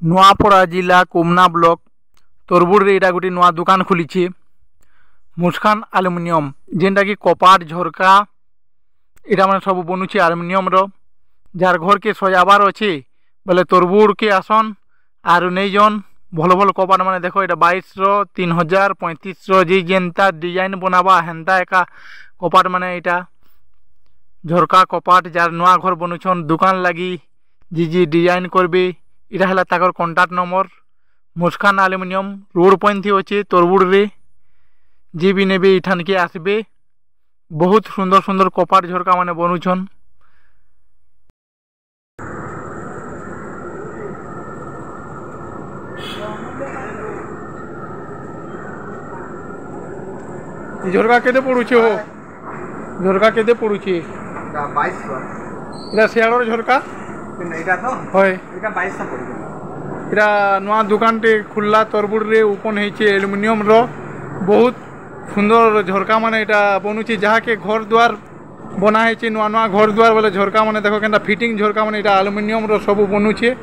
नुआपड़ा जिला कोमना ब्लॉक तरबुड़ एटा गोटे नुआ दुकान खुली मुस्कान आलुमिनियम जेनटा कि कपाट झरका इटा मैंने सब बनुचे आलुमिनियम जार घर के सजाबार अच्छे बोले तरबुड़ के आसन आरु नहीं जन भल भल कपाट मैंने देख ये 22,000 30,000 जी जेनता डिजाइन बनावा हेन्ता एका कपाट मैंने यहाँ झरका कपाट जार नुआ घर बनुछन दुकान लगी जी जी डिजाइन करबे इटा है ताकर कॉन्टाक्ट नंबर मुस्कान आलुमिनियम रोड पॉइंट थी अच्छे तरबुड़ रे जी भी नेबे इठान के आसबे बहुत सुंदर सुंदर कपाट झरका माने बनुछन। झरका केते पड़ुछे हो झरका केते पड़ुछे 22 इरा सियाड़र झरका एटा तो होय एटा 22 पड़े इरा नुआ दुकान टे खुल्ला तरबुड़ रे ओपन हेचे एल्युमिनियम रो बहुत सुंदर झरका माने एटा बनुचे जहाँ के घर द्वार बना हेचे नुआ नुआ घर द्वार बोले झरका माने देखो केनता फिटिंग झरका माने एटा एल्युमिनियम रो सब बनुचे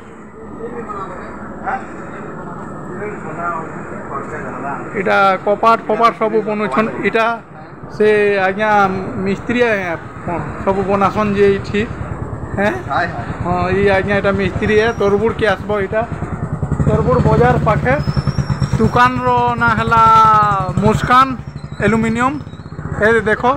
इटा कपाट फपाट सब बनुछन इटा से आज्ञा मिस्त्री सब बनासन जे इठी हैं हाँ ये आज्ञा इटा मिस्त्री है तरबुड़ के आसबो इटा तरबुड़ बाजार पाखे दुकान रो ना हला मुस्कान एल्युमिनियम ए देखो